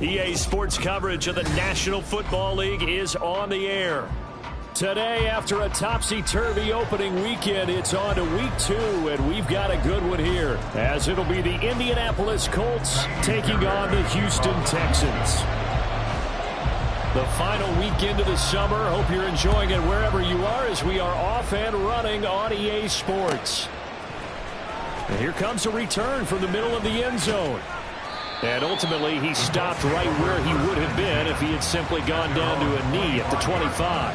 EA Sports coverage of the National Football League is on the air. Today, after a topsy-turvy opening weekend, it's on to week 2, and we've got a good one here, as it'll be the Indianapolis Colts taking on the Houston Texans. The final weekend of the summer. Hope you're enjoying it wherever you are, as we are off and running on EA Sports. And here comes a return from the middle of the end zone. And ultimately, he stopped right where he would have been if he had simply gone down to a knee at the 25.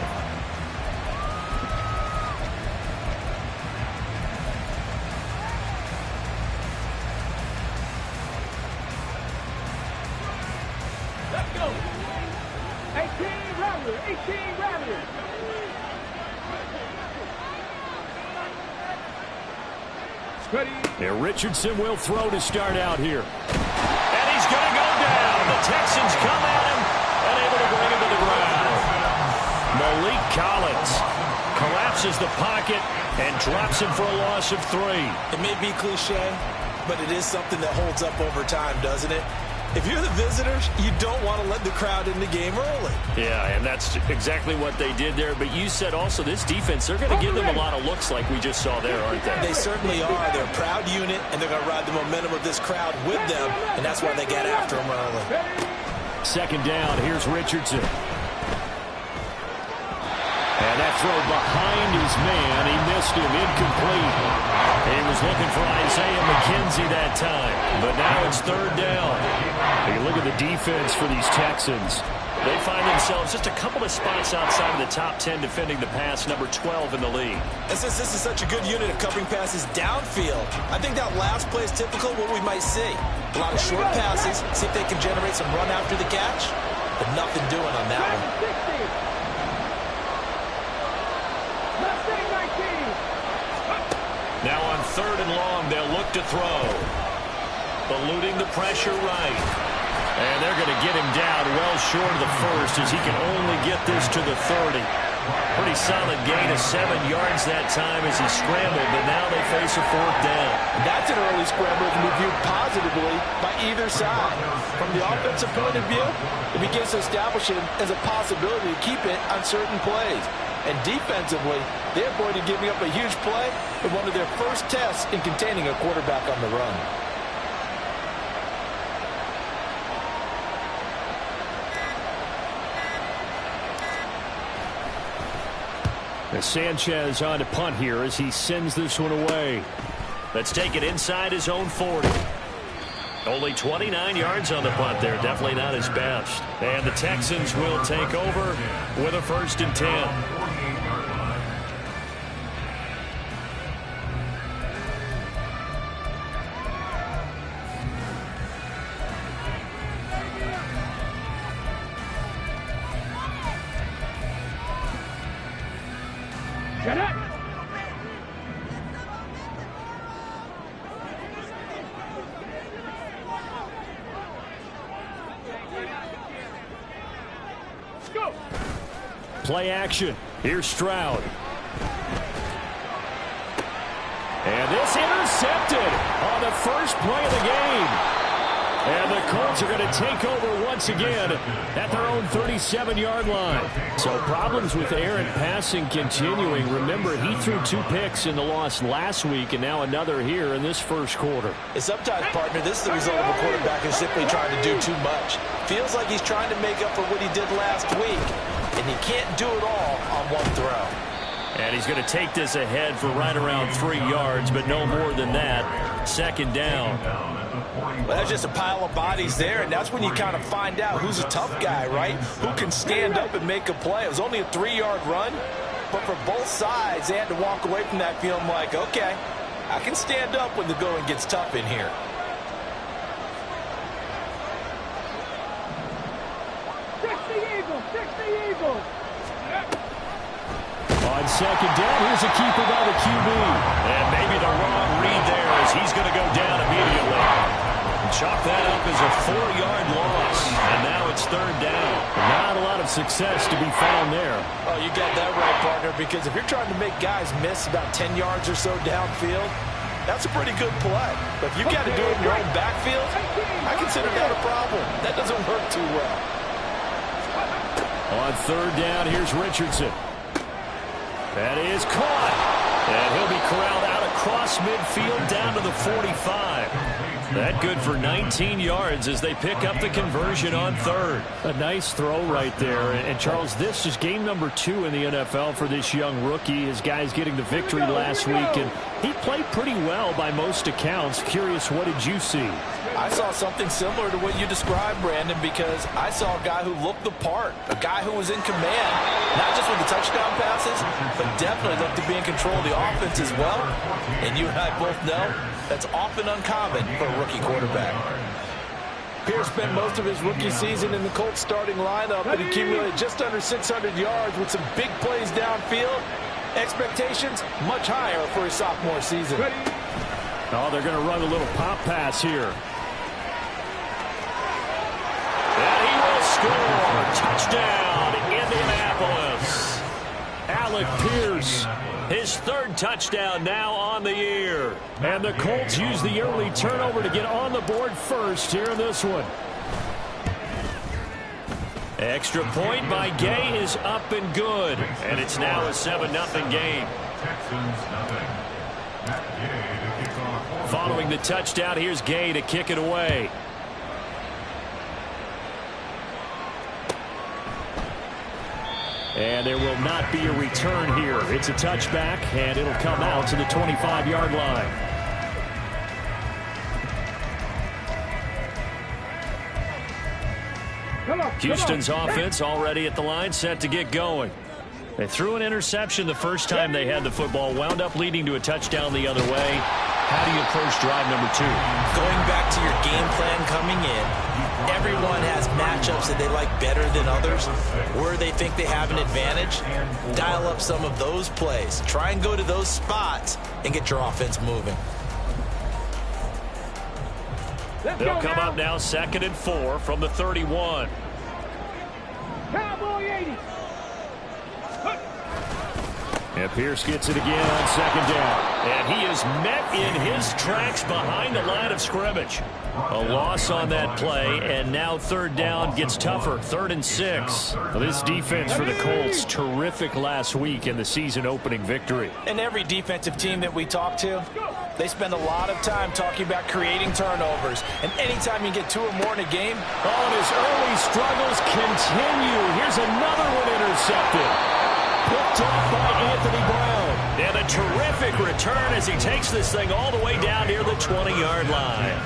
Let's go. 18 Rounder, 18 Rounder. And Richardson will throw to start out here. He's going to go down. The Texans come at him and able to bring him to the ground. Malik Collins collapses the pocket and drops him for a loss of 3. It may be cliche, but it is something that holds up over time, doesn't it? If you're the visitors, you don't want to let the crowd in the game early. Yeah, and that's exactly what they did there. But you said also this defense, they're going to give them a lot of looks like we just saw there, aren't they? They certainly are. They're a proud unit, and they're going to ride the momentum of this crowd with them, and that's why they get after them early. Second down, here's Richardson. And that throw behind his man, he missed him, incomplete. He was looking for Isaiah McKenzie that time, but now it's third down. You look at the defense for these Texans. They find themselves just a couple of spots outside of the top 10 defending the pass, number 12 in the league. And since this is such a good unit of covering passes downfield, I think that last play is typical of what we might see. A lot of short passes, see if they can generate some run after the catch, but nothing doing on that one. Now on third and long, they'll look to throw. Eluding the pressure right. And they're going to get him down well short of the first, as he can only get this to the 30. Pretty solid gain of 7 yards that time as he scrambled, but now they face a fourth down. That's an early scramble that can be viewed positively by either side. From the offensive point of view, it begins to establish him as a possibility to keep it on certain plays. And defensively, they're going to giving up a huge play in one of their first tests in containing a quarterback on the run. As Sanchez on to punt here as he sends this one away. Let's take it inside his own 40. Only 29 yards on the punt there. Definitely not his best. And the Texans will take over with a 1st and 10. Play action. Here's Stroud. And this intercepted on the first play of the game. And the Colts are going to take over once again at their own 37-yard line. So problems with air and passing continuing. Remember, he threw 2 picks in the loss last week, and now another here in this first quarter. And sometimes, partner, this is the result of a quarterback who's simply trying to do too much. Feels like he's trying to make up for what he did last week. And he can't do it all on one throw. And he's going to take this ahead for right around 3 yards, but no more than that. Second down. Well, that's just a pile of bodies there, and that's when you kind of find out who's a tough guy, right? Who can stand up and make a play. It was only a 3-yard run, but for both sides, they had to walk away from that feeling like, okay, I can stand up when the going gets tough in here. On second down, here's a keeper by the QB. And maybe the wrong read there as he's going to go down immediately. Chalk that up as a 4-yard loss. And now it's third down. Not a lot of success to be found there. Oh, you got that right, partner, because if you're trying to make guys miss about 10 yards or so downfield, that's a pretty good play. But if you got to do it in your own backfield, I consider that a problem. That doesn't work too well. On third down, here's Richardson. That is caught. And he'll be corralled out across midfield down to the 45. That good for 19 yards as they pick up the conversion on third. A nice throw right there. And Charles, this is game number 2 in the NFL for this young rookie. His guys getting the victory last week, and he played pretty well by most accounts. Curious, what did you see? I saw something similar to what you described, Brandon, because I saw a guy who looked the part, a guy who was in command, not just with the touchdown passes, but definitely looked to be in control of the offense as well. And you and I both know that's often uncommon for a rookie quarterback. Pierce spent most of his rookie season in the Colts starting lineup and accumulated just under 600 yards with some big plays downfield. Expectations much higher for his sophomore season. Oh, they're going to run a little pop pass here. And he will score. Touchdown, Indianapolis. Alec Pierce, his third touchdown now on the year. And the Colts use the early turnover to get on the board first here in this one. Extra point by Gay is up and good. And it's now a 7-0 game. Following the touchdown, here's Gay to kick it away. And there will not be a return here. It's a touchback, and it'll come out to the 25-yard line. Houston's offense already at the line, set to get going. They threw an interception the first time they had the football, wound up leading to a touchdown the other way. How do you approach drive number 2? Going back to your game plan coming in, everyone has matchups that they like better than others, where they think they have an advantage. Dial up some of those plays. Try and go to those spots and get your offense moving. They'll come up now 2nd and 4 from the 31. Cowboy 80. And Pierce gets it again on 2nd down. And he is met in his tracks behind the line of scrimmage. A loss on that play, and now 3rd down gets tougher. 3rd and 6. Well, this defense for the Colts, terrific last week in the season-opening victory. And every defensive team that we talk to, they spend a lot of time talking about creating turnovers. And anytime you get 2 or more in a game, oh, and his early struggles continue. Here's another one intercepted. Picked off by Anthony Brown. And a terrific return as he takes this thing all the way down near the 20-yard line.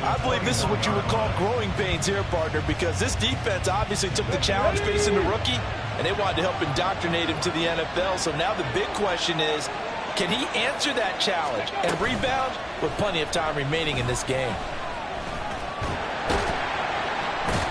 I believe this is what you would call growing pains here, partner, because this defense obviously took the challenge facing the rookie, and they wanted to help indoctrinate him to the NFL. So now the big question is, can he answer that challenge and rebound with plenty of time remaining in this game?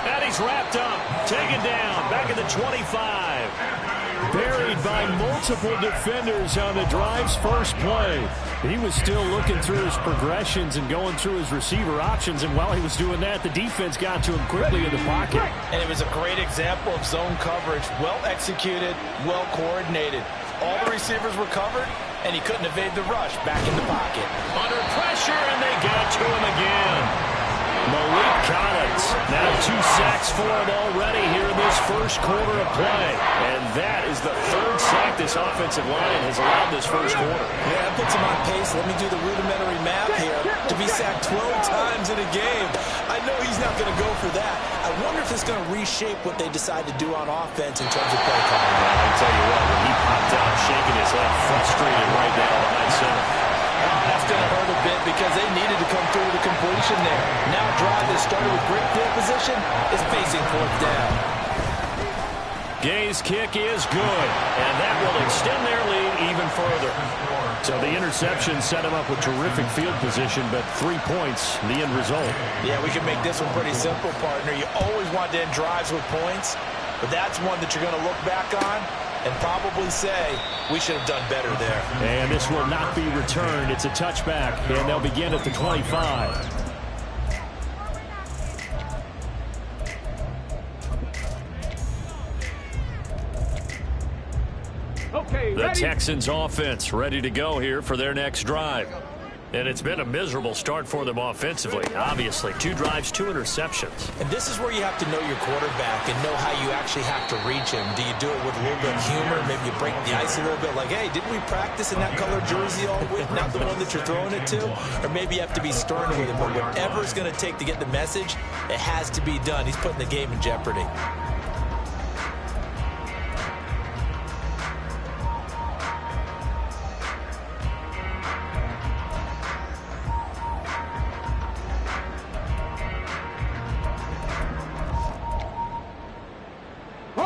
And he's wrapped up, taken down, back at the 25. Buried by multiple defenders on the drive's first play. He was still looking through his progressions and going through his receiver options, and while he was doing that, the defense got to him quickly in the pocket. And it was a great example of zone coverage, well executed, well coordinated. All the receivers were covered, and he couldn't evade the rush back in the pocket. Under pressure, and they got to him again. Malik Collins, now 2 sacks for him already here in this first quarter of play. And that is the 3rd sack this offensive line has allowed this first quarter. Yeah, that puts him on pace. Let me do the rudimentary math here. To be sacked 12 times in a game, I know he's not going to go for that. I wonder if it's going to reshape what they decide to do on offense in terms of play calling. Well, I tell you what, when he popped out shaking his head, frustrated right now behind center. That's going to hurt a bit because they needed to come through the completion there. Now a drive that started with great field position is facing 4th down. Gay's kick is good, and that will extend their lead even further. So the interception set him up with terrific field position, but 3 points, the end result. Yeah, we can make this one pretty simple, partner. You always want to end drives with points, but that's one that you're going to look back on and probably say, we should have done better there. And this will not be returned. It's a touchback, and they'll begin at the 25. Okay, The ready? Texans offense ready to go here for their next drive. And it's been a miserable start for them offensively, obviously. 2 drives, 2 interceptions. And this is where you have to know your quarterback and know how you actually have to reach him. Do you do it with a little bit of humor? Maybe you break the ice a little bit like, hey, didn't we practice in that color jersey all week, not the one that you're throwing it to? Or maybe you have to be stern with him. But whatever it's going to take to get the message, it has to be done. He's putting the game in jeopardy.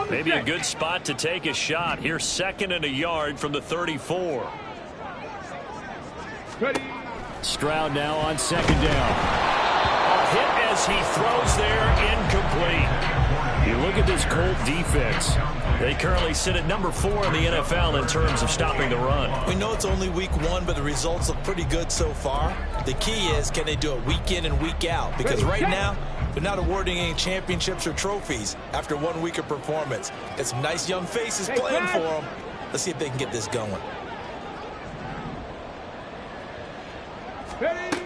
Maybe a good spot to take a shot. Here's 2nd and a yard from the 34. Ready? Stroud now on 2nd down. A hit as he throws there, incomplete. You look at this Colt defense. They currently sit at number 4 in the NFL in terms of stopping the run. We know it's only week 1, but the results look pretty good so far. The key is, can they do it week in and week out? Because right now, they're not awarding any championships or trophies after 1 week of performance. Got some nice young faces playing for them. Let's see if they can get this going. Ready?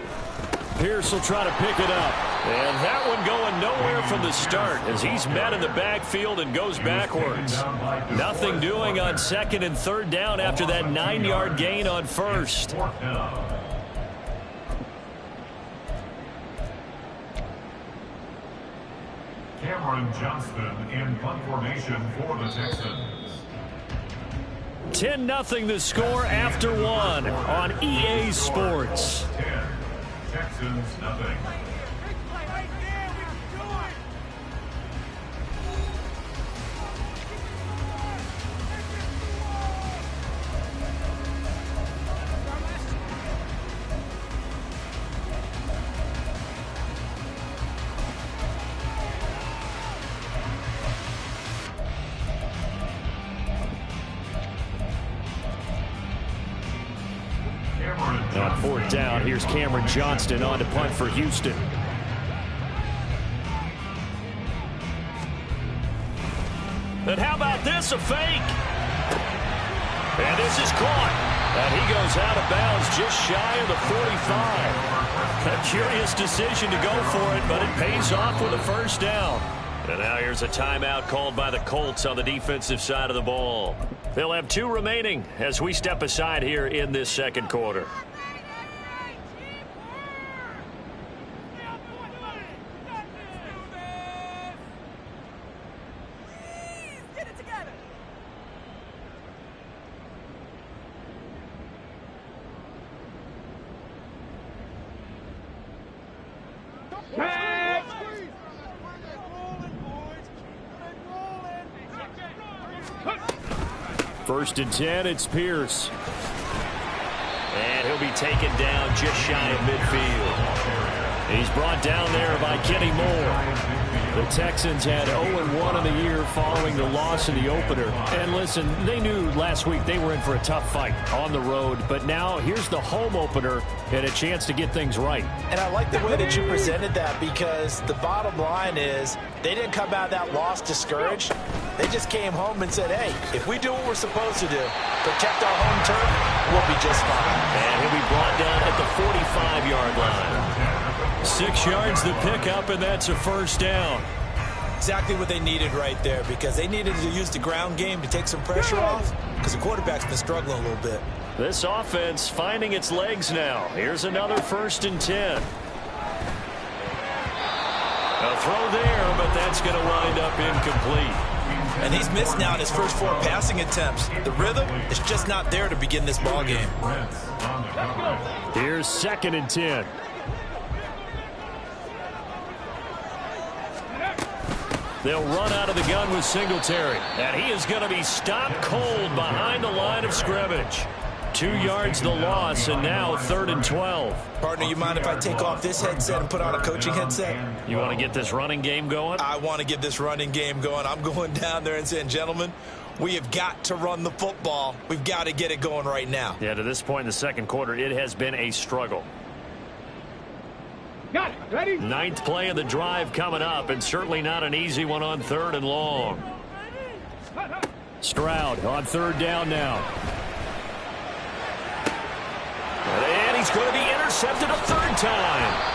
Pierce will try to pick it up. And that one going nowhere from the start as he's met in the backfield and goes backwards. Nothing doing on 2nd and 3rd down after that 9-yard gain on 1st. Cameron Johnston in punt formation for the Texans. 10-0 the score after 1 on EA Sports. 10. Texans nothing. On 4th down, here's Cameron Johnston on to punt for Houston. And how about this, a fake? And this is caught. And he goes out of bounds just shy of the 45. A curious decision to go for it, but it pays off with a 1st down. And now here's a timeout called by the Colts on the defensive side of the ball. They'll have 2 remaining as we step aside here in this 2nd quarter. First and 10, it's Pierce. And he'll be taken down just shy of midfield. He's brought down there by Kenny Moore. The Texans had 0-1 in the year following the loss in the opener. And listen, they knew last week they were in for a tough fight on the road. But now here's the home opener and a chance to get things right. And I like the way that you presented that, because the bottom line is they didn't come out of that loss discouraged. They just came home and said, hey, if we do what we're supposed to do, protect our home turf, we'll be just fine. And he'll be brought down at the 45-yard line. 6 yards the pickup, and that's a 1st down. Exactly what they needed right there, because they needed to use the ground game to take some pressure off, because the quarterback's been struggling a little bit. This offense finding its legs now. Here's another 1st and 10. A throw there, but that's going to wind up incomplete. And he's missed now in his first 4 passing attempts. The rhythm is just not there to begin this ball game. Here's 2nd and 10. They'll run out of the gun with Singletary. And he is going to be stopped cold behind the line of scrimmage. 2 yards the loss, and now 3rd and 12. Partner, you mind if I take off this headset and put on a coaching headset? You want to get this running game going? I want to get this running game going. I'm going down there and saying, gentlemen, we have got to run the football. We've got to get it going right now. Yeah, to this point in the 2nd quarter, it has been a struggle. Got it. Ready? 9th play of the drive coming up, and certainly not an easy one on 3rd and long. Stroud on third down now. And he's going to be intercepted a third time.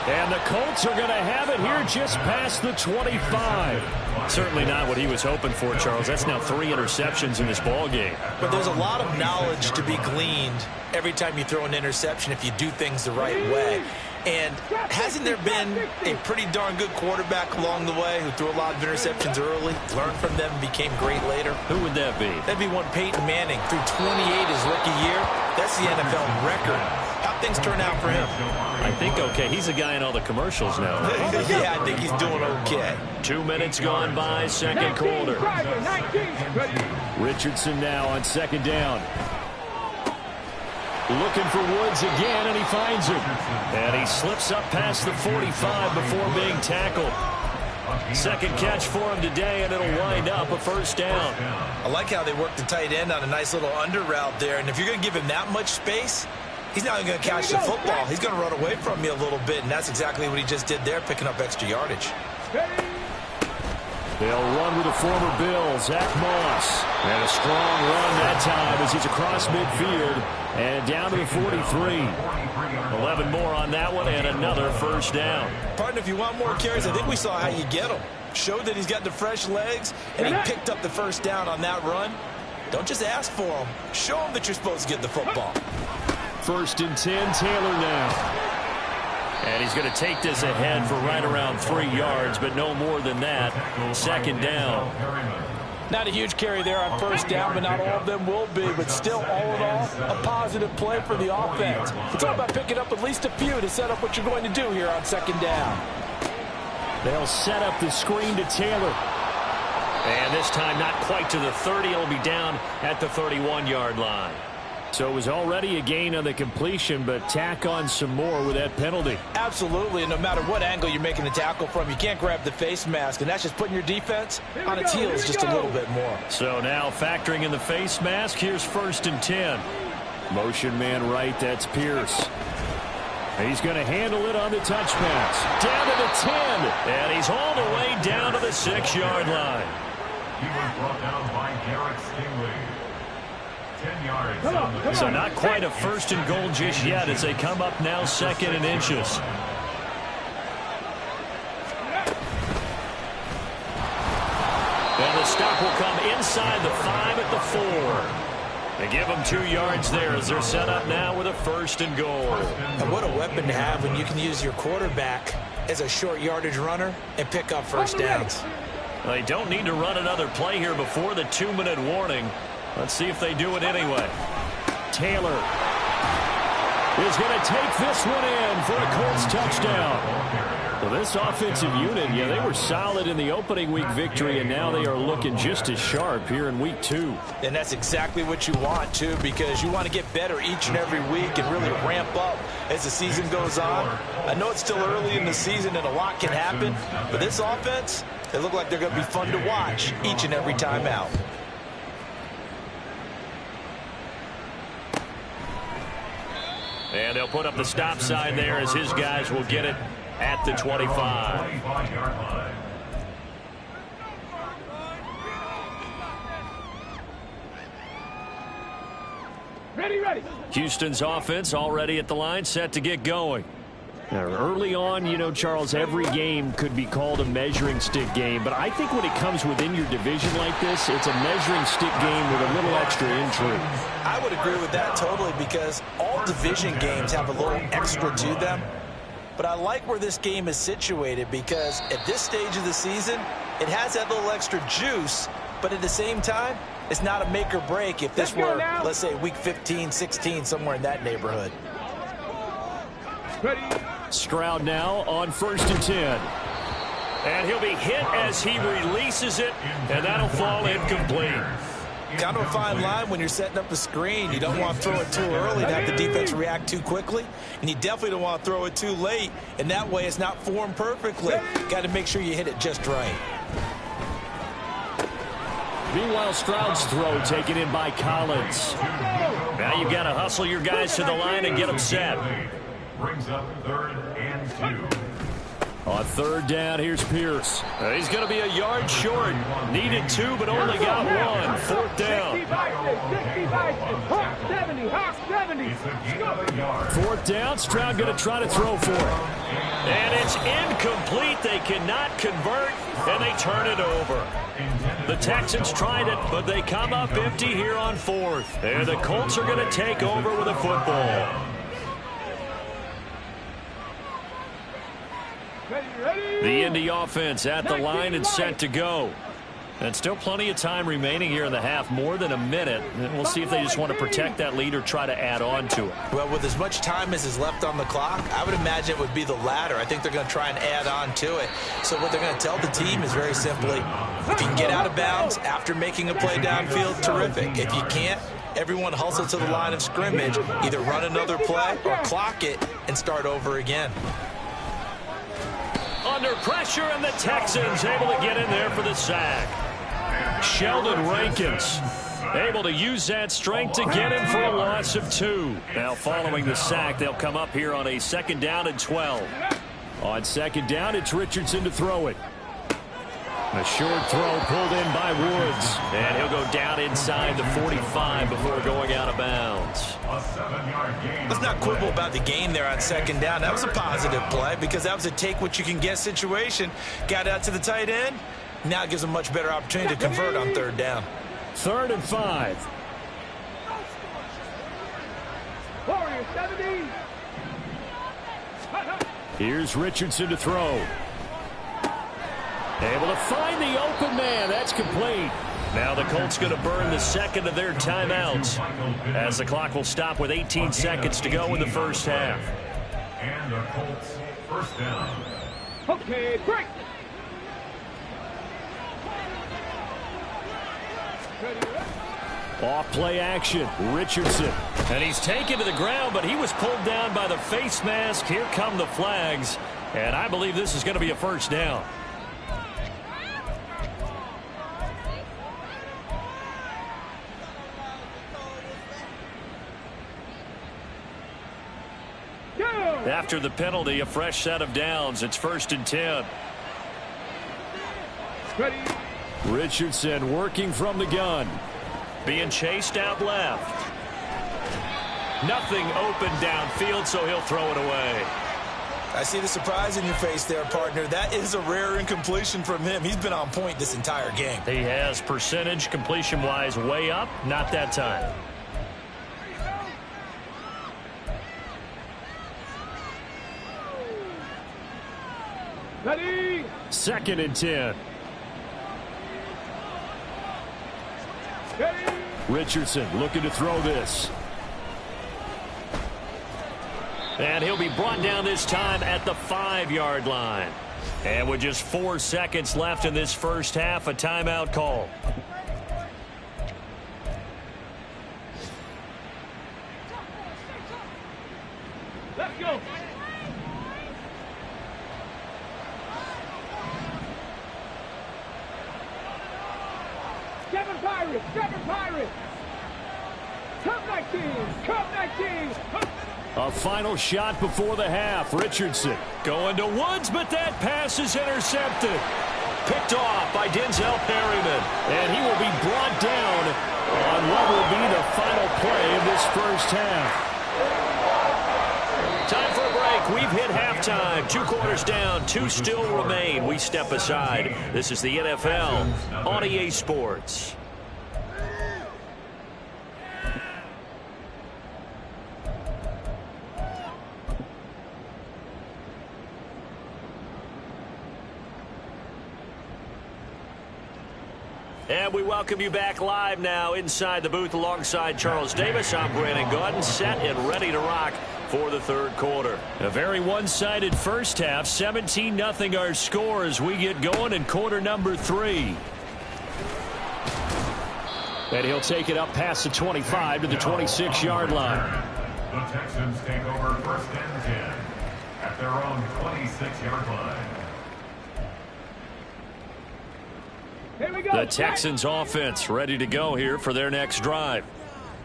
And the Colts are going to have it here just past the 25. Certainly not what he was hoping for, Charles. That's now 3 interceptions in this ball game. But there's a lot of knowledge to be gleaned every time you throw an interception if you do things the right way. And hasn't there been a pretty darn good quarterback along the way who threw a lot of interceptions early, learned from them, and became great later? Who would that be? That'd be one Peyton Manning. Threw 28 his rookie year. That's the NFL record. How'd things turn out for him? I think okay. He's a guy in all the commercials now. Right? Yeah, I think he's doing okay. 2 minutes gone by, second quarter. Richardson now on second down. Looking for Woods again, and he finds him. And he slips up past the 45 before being tackled. Second catch for him today, and it'll wind up a first down. I like how they worked the tight end on a nice little under route there. And if you're going to give him that much space, he's not going to catch the football. He's going to run away from you a little bit, and that's exactly what he just did there, picking up extra yardage. They'll run with the former Bill, Zach Moss. And a strong run that time as he's across midfield and down to the 43. 11 more on that one and another first down. Partner, if you want more carries, I think we saw how you get them. Showed that he's got the fresh legs, and he picked up the first down on that run. Don't just ask for him. Show him that you're supposed to get the football. First and 10, Taylor now. And he's going to take this ahead for right around 3 yards, but no more than that. Second down. Not a huge carry there on first down, but not all of them will be. But still, all in all, a positive play for the offense. It's all about picking up at least a few to set up what you're going to do here on second down. They'll set up the screen to Taylor. And this time not quite to the 30. It'll be down at the 31-yard line. So it was already a gain on the completion, but tack on some more with that penalty. Absolutely, and no matter what angle you're making the tackle from, you can't grab the face mask, and that's just putting your defense on its heels just a little bit more. So now factoring in the face mask, here's first and 10. Motion man right, that's Pierce. He's going to handle it on the touch pass. Down to the 10, and he's all the way down to the 6-yard line. He was brought down by Garrett Stingley. 10 yards. So not quite a first and goal just yet as they come up now second and inches. And the stop will come inside the 5 at the 4. They give them 2 yards there as they're set up now with a first and goal. And what a weapon to have when you can use your quarterback as a short yardage runner and pick up first downs. Well, they don't need to run another play here before the 2-minute warning. Let's see if they do it anyway. Taylor is going to take this one in for a Colts touchdown. Well, this offensive unit, yeah, they were solid in the opening week victory, and now they are looking just as sharp here in week 2. And that's exactly what you want, too, because you want to get better each and every week and really ramp up as the season goes on. I know it's still early in the season and a lot can happen, but this offense, they look like they're going to be fun to watch each and every time out. And they'll put up the stop sign there as his guys will get it at the 25. Ready. Houston's offense already at the line, set to get going. Now, early on, you know, Charles, every game could be called a measuring stick game, but I think when it comes within your division like this, it's a measuring stick game with a little extra intrigue. I would agree with that totally because all division games have a little extra to them. But I like where this game is situated because at this stage of the season, it has that little extra juice, but at the same time, it's not a make or break if this were, let's say, week 15, 16, somewhere in that neighborhood. Ready. Stroud now on first and 10. And he'll be hit as he releases it, and that'll fall incomplete. Kind of a fine line when you're setting up a screen. You don't want to throw it too early and have the defense react too quickly. And you definitely don't want to throw it too late. And that way it's not formed perfectly. Got to make sure you hit it just right. Meanwhile, Stroud's throw taken in by Collins. Now you've got to hustle your guys to the line and get them set. Brings up 3rd and 2. On third down, here's Pierce. He's going to be a yard short. Needed 2, but only got 1. Fourth down. 60 Hawk 70, Hawk 70. Fourth down, Stroud going to try to throw for it. And it's incomplete. They cannot convert, and they turn it over. The Texans tried it, but they come up empty here on fourth. And the Colts are going to take over with a football. The Indy offense at the line and set to go. And still plenty of time remaining here in the half, more than a minute. And we'll see if they just want to protect that lead or try to add on to it. Well, with as much time as is left on the clock, I would imagine it would be the latter. I think they're going to try and add on to it. So what they're going to tell the team is very simply, if you can get out of bounds after making a play downfield, terrific. If you can't, everyone hustle to the line of scrimmage, either run another play or clock it and start over again. Under pressure, and the Texans able to get in there for the sack. Sheldon Rankins able to use that strength to get him for a loss of 2. Now following the sack, they'll come up here on a 2nd down and 12. On 2nd down, it's Richardson to throw it. A short throw pulled in by Woods. And he'll go down inside the 45 before going out of bounds. Let's not quibble about the gain there on 2nd down. That was a positive play because that was a take-what-you-can-get situation. Got out to the tight end. Now it gives them a much better opportunity to convert on 3rd down. 3rd and 5. Warrior 70. Here's Richardson to throw. Able to find the open man. That's complete. Now the Colts going to burn the 2nd of their timeouts as the clock will stop with 18 seconds to go in the first half. And the Colts first down. Okay, break. Off play action, Richardson. And he's taken to the ground, but he was pulled down by the face mask. Here come the flags. And I believe this is going to be a first down. After the penalty, a fresh set of downs. It's 1st and 10. Ready. Richardson working from the gun. Being chased out left. Nothing open downfield, so he'll throw it away. I see the surprise in your face there, partner. That is a rare incompletion from him. He's been on point this entire game. He has percentage completion-wise way up. Not that time. Ready. 2nd and 10. Ready. Richardson looking to throw this. And he'll be brought down this time at the 5-yard line. And with just 4 seconds left in this first half, a timeout call. Let's go. Seven Pirates. Cup 19. A final shot before the half. Richardson going to Woods, but that pass is intercepted. Picked off by Denzel Perryman. And he will be brought down on what will be the final play of this first half. Time for a break. We've hit halftime. 2 quarters down. 2 still remain. We step aside. This is the NFL on EA Sports. And we welcome you back live now inside the booth alongside Charles Davis. I'm Brandon Gaudin, set and ready to rock for the 3rd quarter. A very one-sided first half, 17-0 our score as we get going in quarter number 3. And he'll take it up past the 25 to the 26-yard line. The Texans take over 1st and 10 at their own 26-yard line. The Texans offense ready to go here for their next drive.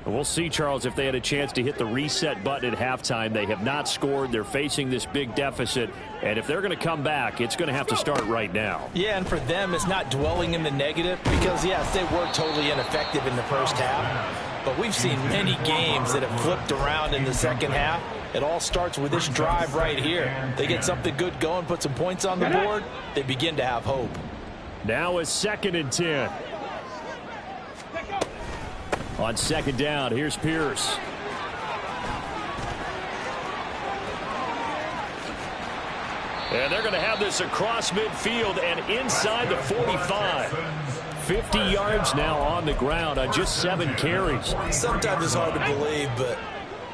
We'll see, Charles, if they had a chance to hit the reset button at halftime. They have not scored. They're facing this big deficit. And if they're going to come back, it's going to have to start right now. Yeah, and for them, it's not dwelling in the negative because, yes, they were totally ineffective in the first half. But we've seen many games that have flipped around in the second half. It all starts with this drive right here. They get something good going, put some points on the board, they begin to have hope. Now a 2nd and 10. On 2nd down, here's Pierce. And they're going to have this across midfield and inside the 45. 50 yards now on the ground on just 7 carries. Sometimes it's hard to believe, but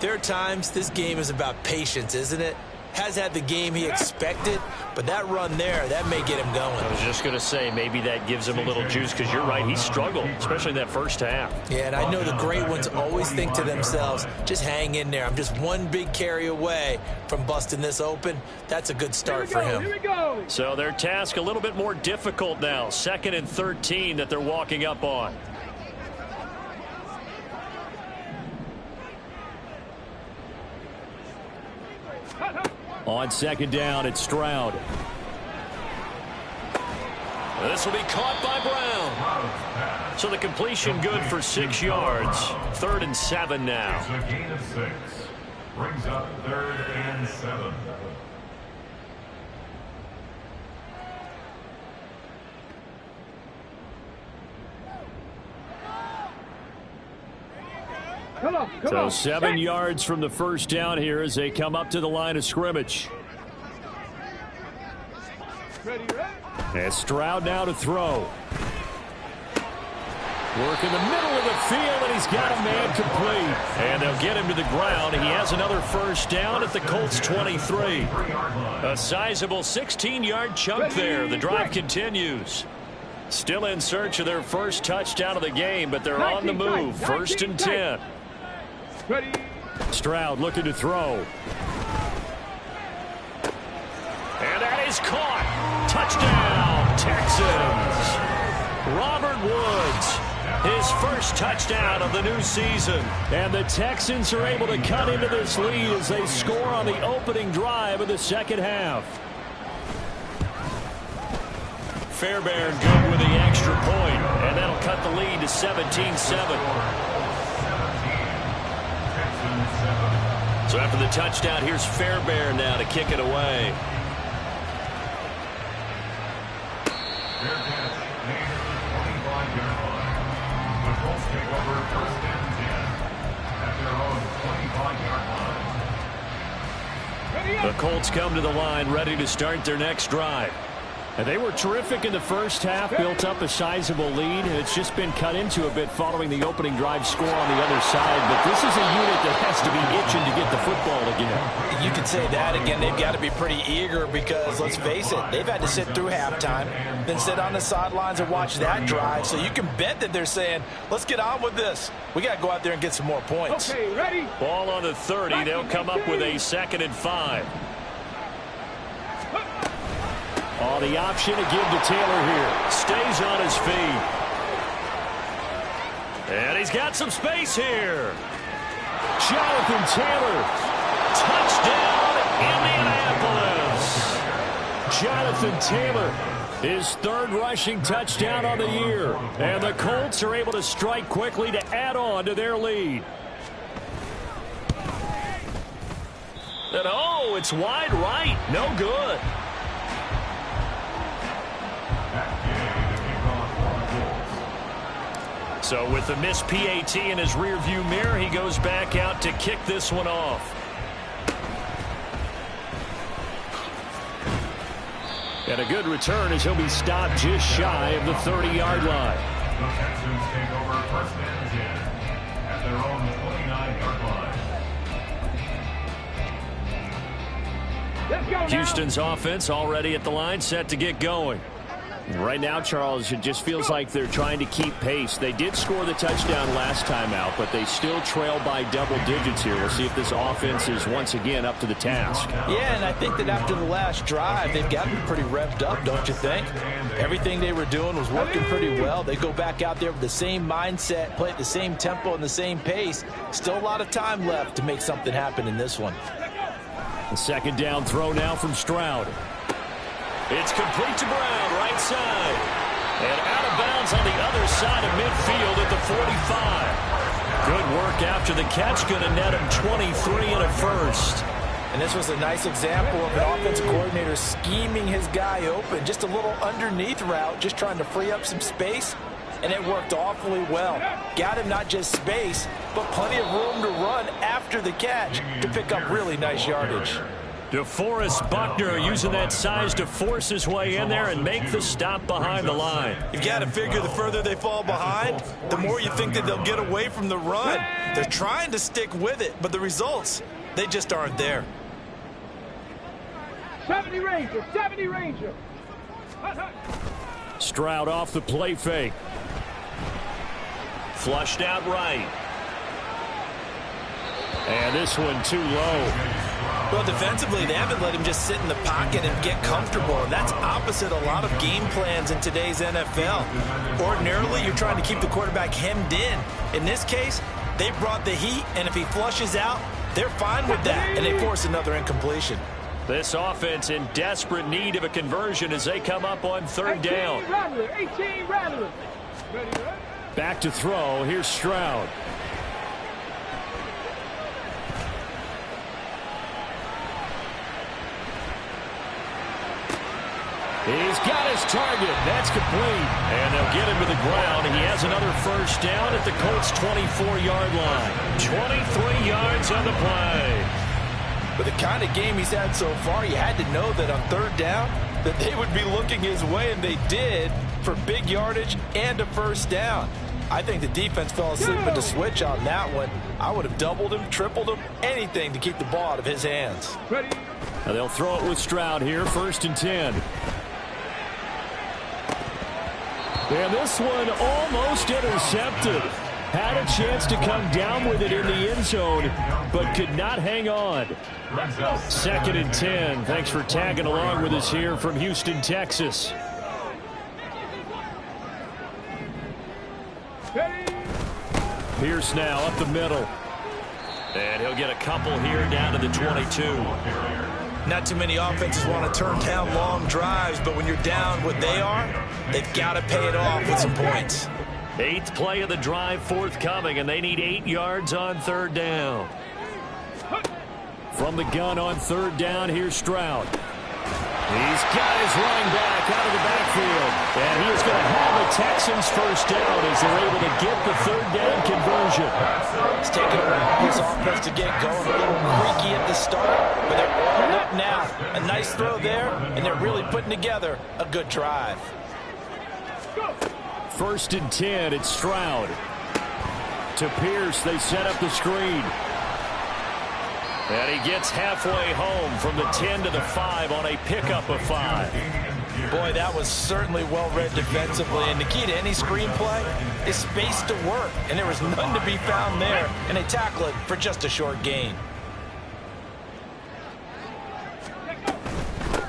there are times this game is about patience, isn't it? Has had the game he expected, but that run there, that may get him going. I was just going to say, maybe that gives him a little juice because you're right, he struggled, especially in that first half. Yeah, and I know the great ones always think to themselves, just hang in there. I'm just one big carry away from busting this open. That's a good start for him. Here we go. So their task a little bit more difficult now. 2nd and 13 that they're walking up on. On 2nd down, it's Stroud. This will be caught by Brown. So the completion good for 6 yards. 3rd and 7 now. It's a gain of 6. Brings up 3rd and 7. So 7 yards from the first down here as they come up to the line of scrimmage. And Stroud now to throw. Work in the middle of the field, and he's got a man complete. And they'll get him to the ground. He has another first down at the Colts 23. A sizable 16-yard chunk there. The drive continues. Still in search of their first touchdown of the game, but they're on the move. 1st and 10. Ready. Stroud looking to throw. And that is caught. Touchdown, Texans. Robert Woods, his first touchdown of the new season. And the Texans are able to cut into this lead as they score on the opening drive of the second half. Fairbairn good with the extra point, and that'll cut the lead to 17-7. So after the touchdown, here's Fairbairn now to kick it away. Fair catch made at the 25-yard line. The Colts take over 1st and 10 at their own 25-yard line. The Colts come to the line ready to start their next drive. And they were terrific in the first half, built up a sizable lead, and it's just been cut into a bit following the opening drive score on the other side. But this is a unit that has to be itching to get the football again. You could say that again. They've got to be pretty eager because, let's face it, they've had to sit through halftime, then sit on the sidelines and watch that drive. So you can bet that they're saying, let's get on with this. We got to go out there and get some more points. Okay, ready? Ball on the 30. They'll come up with a 2nd and 5. Oh, the option to give to Taylor here. Stays on his feet. And he's got some space here. Jonathan Taylor. Touchdown, Indianapolis. Jonathan Taylor, his 3rd rushing touchdown on the year. And the Colts are able to strike quickly to add on to their lead. And oh, it's wide right. No good. So with the missed PAT in his rearview mirror, he goes back out to kick this one off. And a good return as he'll be stopped just shy of the 30-yard line. The Texans take over 1st and 10 at their own 29-yard line. Let's go now. Houston's offense already at the line, set to get going. Right now, Charles, it just feels like they're trying to keep pace. They did score the touchdown last time out, but they still trail by double digits here. We'll see if this offense is once again up to the task. Yeah, and I think that after the last drive, they've got to be pretty revved up, don't you think? Everything they were doing was working pretty well. They go back out there with the same mindset, play at the same tempo and the same pace. Still a lot of time left to make something happen in this one. The second down throw now from Stroud. It's complete to Brown, right side. And out of bounds on the other side of midfield at the 45. Good work after the catch. Going to net him 23 and a first. And this was a nice example of an offensive coordinator scheming his guy open. Just a little underneath route, just trying to free up some space. And it worked awfully well. Got him not just space, but plenty of room to run after the catch to pick up really nice yardage. DeForest Buckner using that size to force his way in there and make the stop behind the line. You've got to figure the further they fall behind, the more you think that they'll get away from the run. They're trying to stick with it, but the results, they just aren't there. 70 Ranger, 70 Ranger. Stroud off the play fake. Flushed out right. And this one too low. Well, defensively, they haven't let him just sit in the pocket and get comfortable, and that's opposite a lot of game plans in today's NFL. Ordinarily, you're trying to keep the quarterback hemmed in. In this case, they brought the heat, and if he flushes out, they're fine with that, and they force another incompletion. This offense in desperate need of a conversion as they come up on third down. 18 Rattler. Back to throw. Here's Stroud. He's got his target. That's complete. And they'll get him to the ground. He has another first down at the Colts' 24-yard line. 23 yards on the play. But the kind of game he's had so far, you had to know that on third down that they would be looking his way, and they did, for big yardage and a first down. I think the defense fell asleep at the switch on that one. I would have doubled him, tripled him, anything to keep the ball out of his hands. Now they'll throw it with Stroud here, 1st and 10. And this one almost intercepted. Had a chance to come down with it in the end zone, but could not hang on. 2nd and 10. Thanks for tagging along with us here from Houston, Texas. Pierce now up the middle. And he'll get a couple here down to the 22. Not too many offenses want to turn down long drives, but when you're down what they are, they've got to pay it off with some points. 8th play of the drive forthcoming, and they need 8 yards on third down. From the gun on third down, here's Stroud. He's got his running back out of the backfield. And he is going to have the Texans first down as they're able to get the third down conversion. It's taken a while this offense to get going. A little creaky at the start, but they're all up now. A nice throw there, and they're really putting together a good drive. 1st and 10, it's Stroud. To Pierce, they set up the screen. And he gets halfway home from the 10 to the 5 on a pickup of 5. Boy, that was certainly well-read defensively. And the key to any screenplay is space to work. And there was none to be found there. And they tackle it for just a short gain.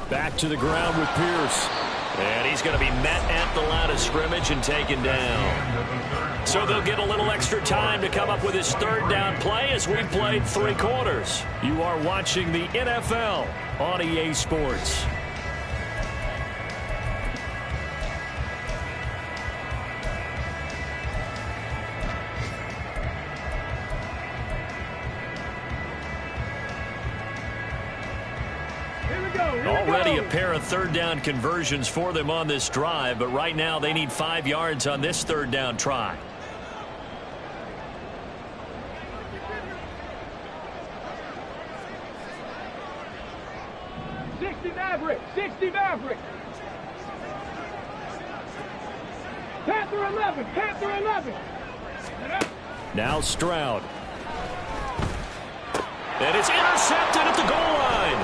Back to the ground with Pierce. And he's going to be met at the line of scrimmage and taken down. So they'll get a little extra time to come up with his third down play as we played 3 quarters. You are watching the NFL on EA Sports. Already a pair of third down conversions for them on this drive, but right now they need 5 yards on this third down try. Maverick, 60 Maverick. Panther 11, Panther 11. Now Stroud. And it's intercepted at the goal line.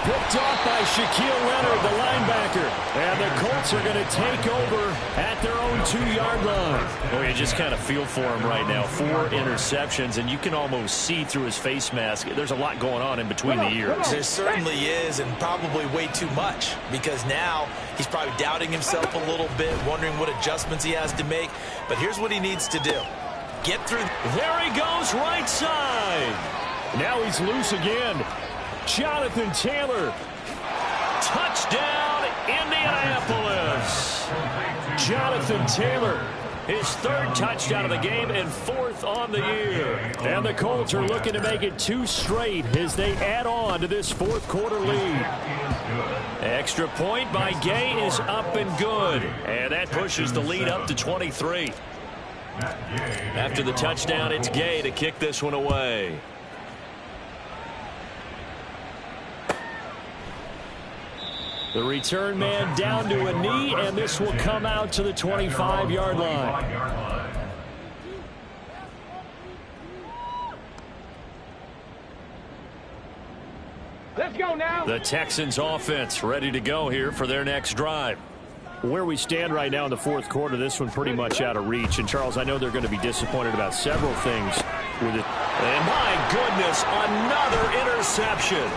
Picked off by Shaquille Leonard, the linebacker. And the Colts are going to take over at their own 2-yard line. Well, you just kind of feel for him right now. 4 interceptions, and you can almost see through his face mask. There's a lot going on in between the ears. There certainly is, and probably way too much, because now he's probably doubting himself a little bit, wondering what adjustments he has to make. But here's what he needs to do. Get through. There he goes, right side. Now he's loose again. Jonathan Taylor. Touchdown, Indianapolis. Jonathan Taylor, his 3rd touchdown of the game and 4th on the year. And the Colts are looking to make it 2 straight as they add on to this 4th quarter lead. Extra point by Gay is up and good. And that pushes the lead up to 23. After the touchdown, it's Gay to kick this one away. The return man down to a knee, and this will come out to the 25-yard line. Let's go now. The Texans offense ready to go here for their next drive. Where we stand right now in the 4th quarter, this one pretty much out of reach. And, Charles, I know they're going to be disappointed about several things with it. And, my goodness, another interception.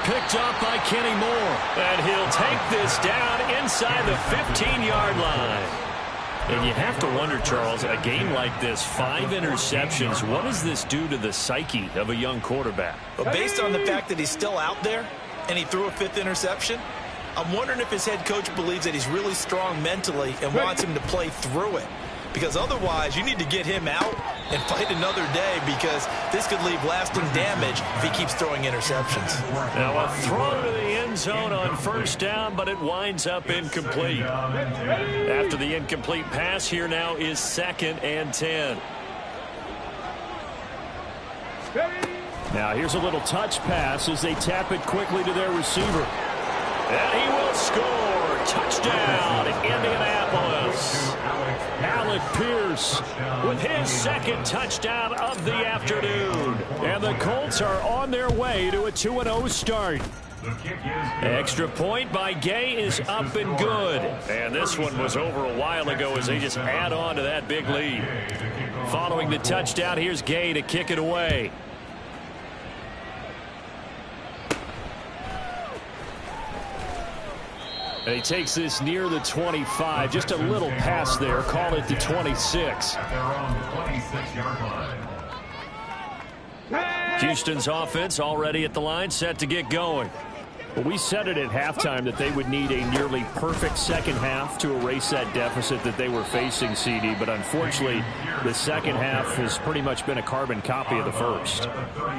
Picked up by Kenny Moore. And he'll take this down inside the 15-yard line. And you have to wonder, Charles, a game like this, 5 interceptions, what does this do to the psyche of a young quarterback? But based on the fact that he's still out there and he threw a 5th interception, I'm wondering if his head coach believes that he's really strong mentally and wants him to play through it. Because otherwise, you need to get him out and fight another day, because this could leave lasting damage if he keeps throwing interceptions. Now a throw to the end zone on 1st down, but it winds up incomplete. After the incomplete pass, here now is 2nd and 10. Now here's a little touch pass as they tap it quickly to their receiver. And he will score. Touchdown, Indianapolis. Alec Pierce with his 2nd touchdown of the afternoon. And the Colts are on their way to a 2-0 start. Extra point by Gay is up and good. And this one was over a while ago as they just add on to that big lead. Following the touchdown, here's Gay to kick it away. And he takes this near the 25. Just a little pass there. Call it the 26. Houston's offense already at the line, set to get going. Well, we said it at halftime that they would need a nearly perfect second half to erase that deficit that they were facing, CD. But unfortunately, the second half has pretty much been a carbon copy of the first.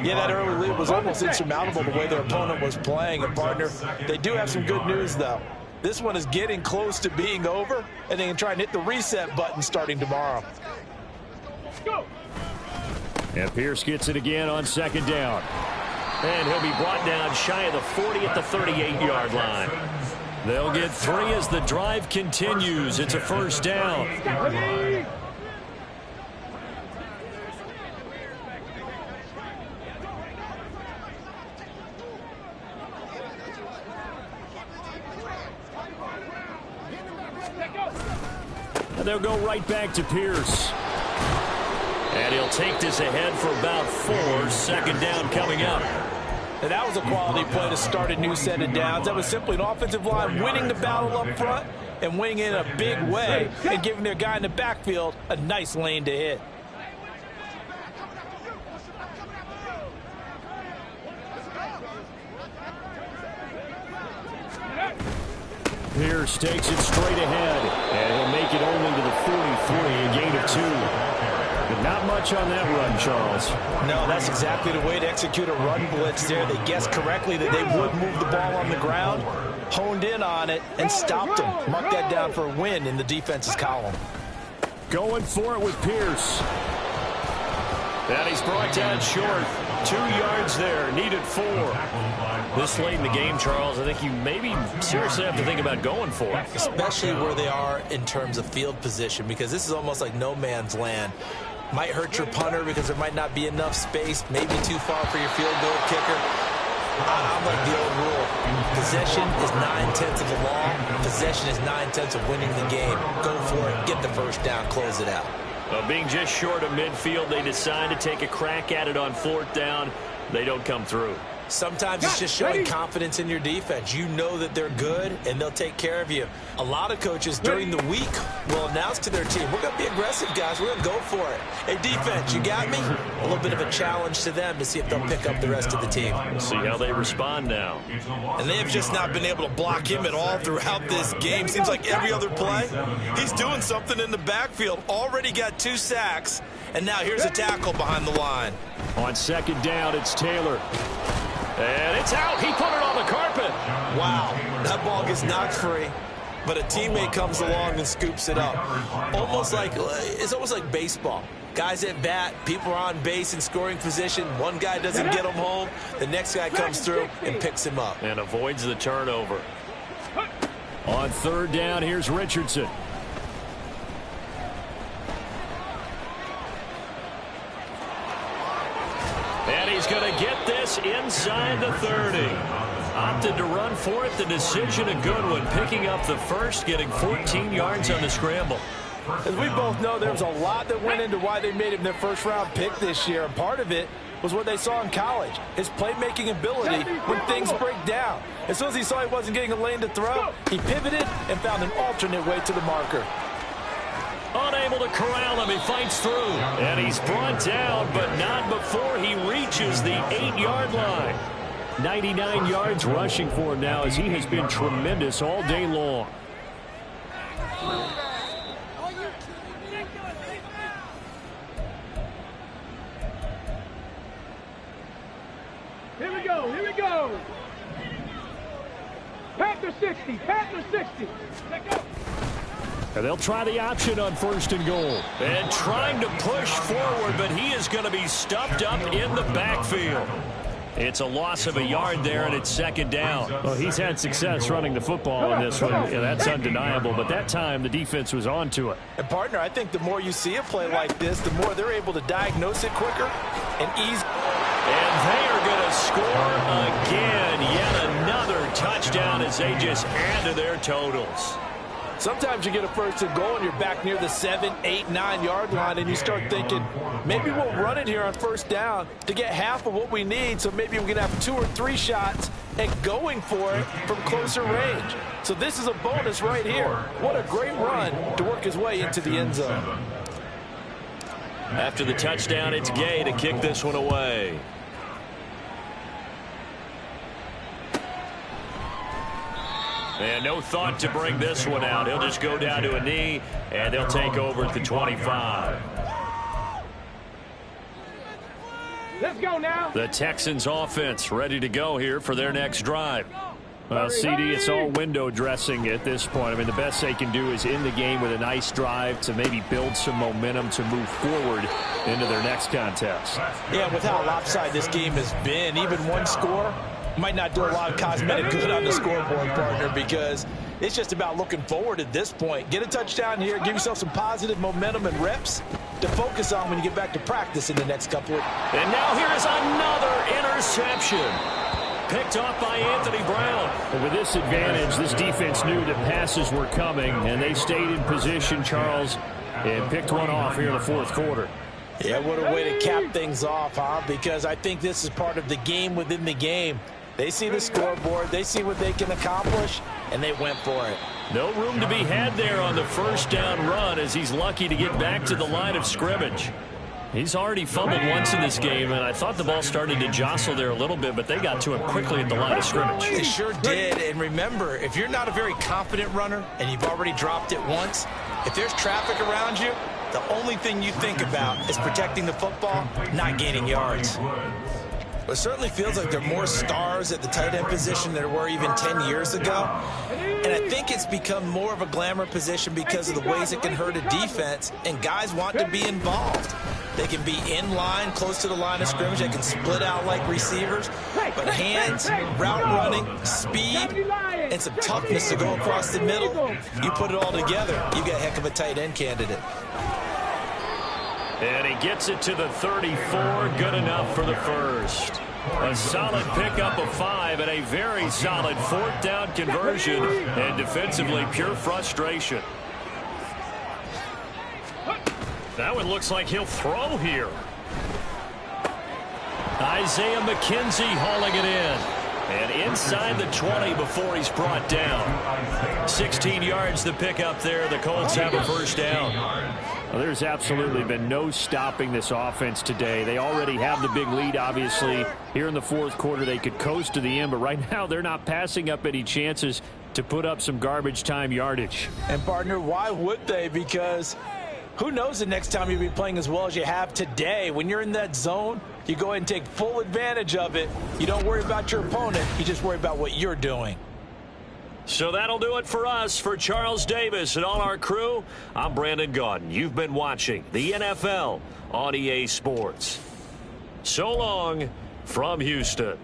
Yeah, that early lead was almost insurmountable the way their opponent was playing. And, partner, they do have some good news, though. This one is getting close to being over, and they can try and hit the reset button starting tomorrow. Go. And Pierce gets it again on 2nd down. And he'll be brought down shy of the 40 at the 38-yard line. They'll get 3 as the drive continues. It's a 1st down. And they'll go right back to Pierce. And he'll take this ahead for about 4. 2nd down coming up. And that was a quality play to start a new set of downs. That was simply an offensive line winning the battle up front and winning it in a big way and giving their guy in the backfield a nice lane to hit. Pierce takes it straight ahead, and he'll make it only to the 43, a gain of 2. But not much on that run, Charles. No, that's exactly the way to execute a run blitz there. They guessed correctly that they would move the ball on the ground, honed in on it, and stopped them. Mark that down for a win in the defense's column. Going for it with Pierce. And he's brought down short. 2 yards there, needed 4. This late in the game, Charles, I think you maybe seriously have to think about going for it. Especially where they are in terms of field position, because this is almost like no man's land. Might hurt your punter because there might not be enough space, maybe too far for your field goal kicker. I'm like the old rule. Possession is 9/10 of the law. Possession is 9/10 of winning the game. Go for it. Get the first down. Close it out. Being just short of midfield, they decide to take a crack at it on 4th down. They don't come through. Sometimes it's just showing confidence in your defense. You know that they're good, and they'll take care of you. A lot of coaches during the week will announce to their team, we're going to be aggressive, guys. We're going to go for it. Hey, defense, you got me? A little bit of a challenge to them to see if they'll pick up the rest of the team. We'll see how they respond now. And they have just not been able to block him at all throughout this game. Seems like every other play, he's doing something in the backfield. Already got 2 sacks, and now here's a tackle behind the line. On 2nd down, it's Taylor. And it's out. He put it on the carpet. Wow, that ball gets knocked free, but a teammate comes along and scoops it up. It's almost like baseball. Guys at bat, people are on base in scoring position. One guy doesn't get him home. The next guy comes through and picks him up. And avoids the turnover. On 3rd down, here's Richardson. And he's going to get this inside the 30. Opted to run for it. The decision a good one. Picking up the first, getting 14 yards on the scramble. As we both know, there was a lot that went into why they made him their first-round pick this year. And part of it was what they saw in college, his playmaking ability when things break down. As soon as he saw he wasn't getting a lane to throw, he pivoted and found an alternate way to the marker. Unable to corral him. He fights through. And he's brought down, but not before he reaches the 8-yard line. 99 yards rushing for him now, as he has been tremendous all day long. Here we go. Here we go. Panther 60. Panther 60. Let go. And they'll try the option on 1st and goal. And trying to push forward, but he is going to be stuffed up in the backfield. It's a loss of a yard there, and it's 2nd down. Well, he's had success running the football in this one. Yeah, that's undeniable. But that time, the defense was on to it. And, partner, I think the more you see a play like this, the more they're able to diagnose it quicker and ease. And they are going to score again. Yet another touchdown as they just add to their totals. Sometimes you get a 1st and goal and you're back near the 7, 8, 9-yard line, and you start thinking, maybe we'll run it here on 1st down to get half of what we need, so maybe we can have 2 or 3 shots and going for it from closer range. So this is a bonus right here. What a great run to work his way into the end zone. After the touchdown, it's Gay to kick this one away. And no thought to bring this one out. He'll just go down to a knee, and they'll take over at the 25. Let's go now. The Texans offense ready to go here for their next drive. Well, CD, it's all window dressing at this point. I mean, the best they can do is end the game with a nice drive to maybe build some momentum to move forward into their next contest. Yeah, with how lopsided this game has been, even one score might not do a lot of cosmetic good on the scoreboard, partner, because it's just about looking forward at this point. Get a touchdown here, give yourself some positive momentum and reps to focus on when you get back to practice in the next couple of... And now here is another interception. Picked off by Anthony Brown. And with this advantage, this defense knew that passes were coming, and they stayed in position, Charles, and picked one off here in the 4th quarter. Yeah, what a way to cap things off, huh? Because I think this is part of the game within the game. They see the scoreboard, they see what they can accomplish, and they went for it. No room to be had there on the 1st down run, as he's lucky to get back to the line of scrimmage. He's already fumbled once in this game, and I thought the ball started to jostle there a little bit, but they got to him quickly at the line of scrimmage. They sure did. And remember, if you're not a very confident runner and you've already dropped it once, if there's traffic around you, the only thing you think about is protecting the football, not gaining yards. It certainly feels like there are more stars at the tight end position than there were even 10 years ago. And I think it's become more of a glamour position because of the ways it can hurt a defense, and guys want to be involved. They can be in line, close to the line of scrimmage. They can split out like receivers. But hands, route running, speed, and some toughness to go across the middle, you put it all together, you got a heck of a tight end candidate. And he gets it to the 34. Good enough for the first. A solid pickup of 5 and a very solid 4th down conversion. And defensively, pure frustration. That one looks like he'll throw here. Isaiah McKenzie hauling it in. And inside the 20 before he's brought down. 16 yards the pickup there. The Colts have a first down. Well, there's absolutely been no stopping this offense today. They already have the big lead, obviously. Here in the 4th quarter, they could coast to the end, but right now they're not passing up any chances to put up some garbage time yardage. And, partner, why would they? Because who knows the next time you'll be playing as well as you have today. When you're in that zone, you go ahead and take full advantage of it. You don't worry about your opponent. You just worry about what you're doing. So that'll do it for us. For Charles Davis and all our crew, I'm Brandon Gaudin. You've been watching the NFL on EA Sports. So long from Houston.